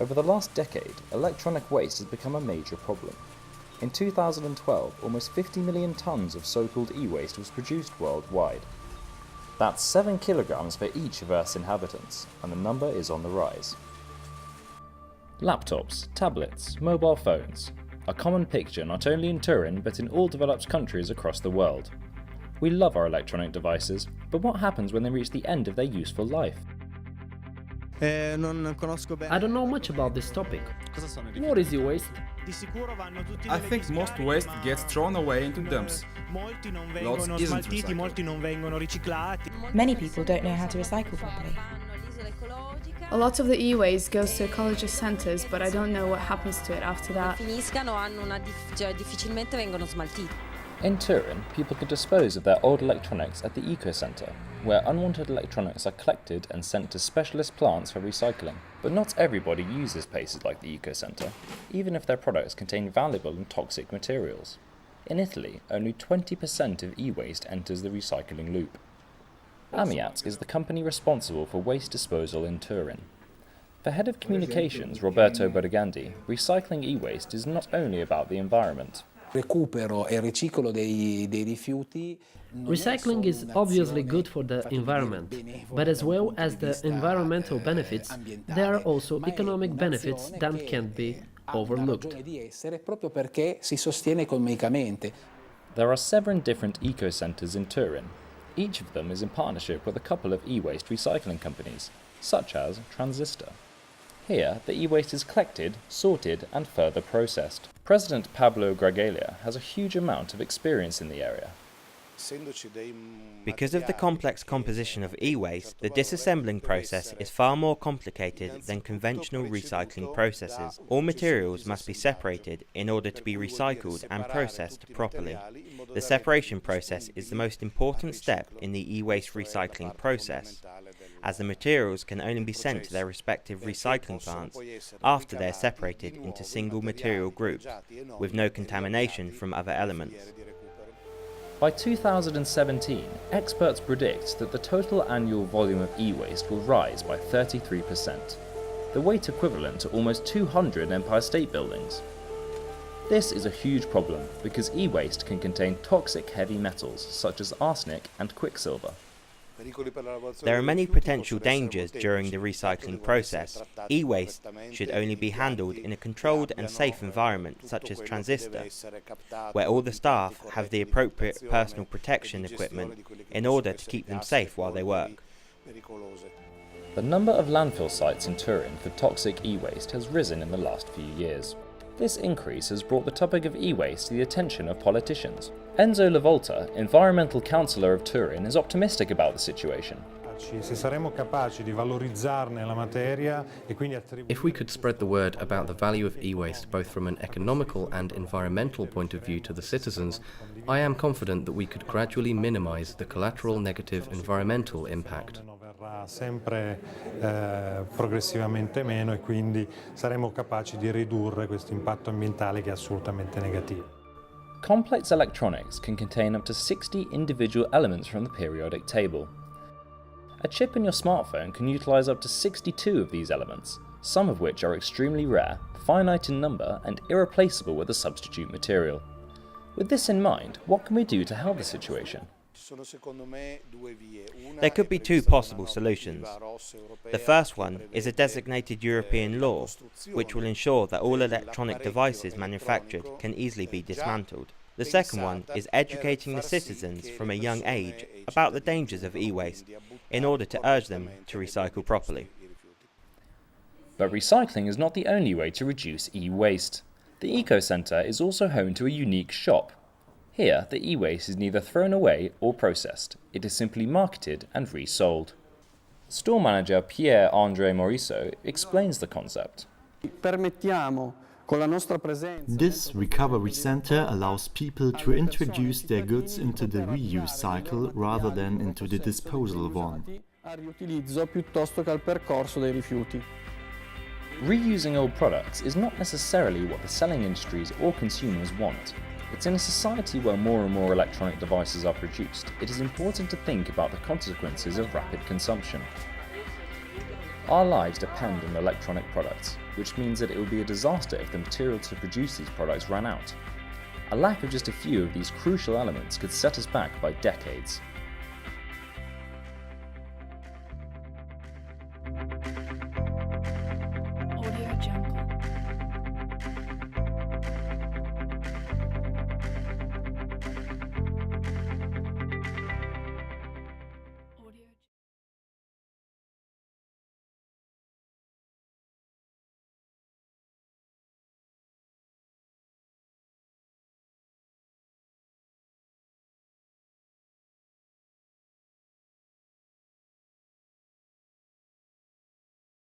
Over the last decade, electronic waste has become a major problem. In 2012, almost 50 million tonnes of so-called e-waste was produced worldwide. That's 7 kilograms for each of Earth's inhabitants, and the number is on the rise. Laptops, tablets, mobile phones, a common picture not only in Turin but in all developed countries across the world. We love our electronic devices, but what happens when they reach the end of their useful life? I don't know much about this topic. What is e-waste? I think most waste gets thrown away into dumps. Lots isn't recycled. Many people don't know how to recycle properly. A lot of the e-waste goes to ecology centres, but I don't know what happens to it after that. In Turin, people can dispose of their old electronics at the Eco-Centre, where unwanted electronics are collected and sent to specialist plants for recycling. But not everybody uses places like the Eco-Centre, even if their products contain valuable and toxic materials. In Italy, only 20% of e-waste enters the recycling loop. Amiat is the company responsible for waste disposal in Turin. For Head of Communications Roberto Bergandi, recycling e-waste is not only about the environment. Recycling is obviously good for the environment, but as well as the environmental benefits, there are also economic benefits that can't be overlooked. There are 7 different eco-centres in Turin. Each of them is in partnership with a couple of e-waste recycling companies, such as Transistor. Here, the e-waste is collected, sorted, and further processed. President Pablo Graglia has a huge amount of experience in the area. Because of the complex composition of e-waste, the disassembling process is far more complicated than conventional recycling processes. All materials must be separated in order to be recycled and processed properly. The separation process is the most important step in the e-waste recycling process, as the materials can only be sent to their respective recycling plants after they are separated into single material groups, with no contamination from other elements. By 2017, experts predict that the total annual volume of e-waste will rise by 33%, the weight equivalent to almost 200 Empire State Buildings. This is a huge problem because e-waste can contain toxic heavy metals such as arsenic and quicksilver. There are many potential dangers during the recycling process. E-waste should only be handled in a controlled and safe environment such as Transistor, where all the staff have the appropriate personal protection equipment in order to keep them safe while they work. The number of landfill sites in Turin for toxic e-waste has risen in the last few years. This increase has brought the topic of e-waste to the attention of politicians. Enzo Lavolta, environmental councillor of Turin, is optimistic about the situation. If we could spread the word about the value of e-waste both from an economical and environmental point of view to the citizens, I am confident that we could gradually minimise the collateral negative environmental impact. Sempre progressivamente meno e quindi saremo capaci di ridurre questo impatto ambientale che è assolutamente negativo. Complex electronics can contain up to 60 individual elements from the periodic table. A chip in your smartphone can utilize up to 62 of these elements, some of which are extremely rare, finite in number, and irreplaceable with a substitute material. With this in mind, what can we do to help the situation? There could be 2 possible solutions. The first one is a designated European law, which will ensure that all electronic devices manufactured can easily be dismantled. The second one is educating the citizens from a young age about the dangers of e-waste, in order to urge them to recycle properly. But recycling is not the only way to reduce e-waste. The Eco-Centre is also home to a unique shop. Here, the e-waste is neither thrown away or processed. It is simply marketed and resold. Store manager Pierre-André Morisseau explains the concept. This recovery center allows people to introduce their goods into the reuse cycle rather than into the disposal one. Reusing old products is not necessarily what the selling industries or consumers want. It's in a society where more and more electronic devices are produced, it is important to think about the consequences of rapid consumption. Our lives depend on electronic products, which means that it would be a disaster if the material to produce these products ran out. A lack of just a few of these crucial elements could set us back by decades.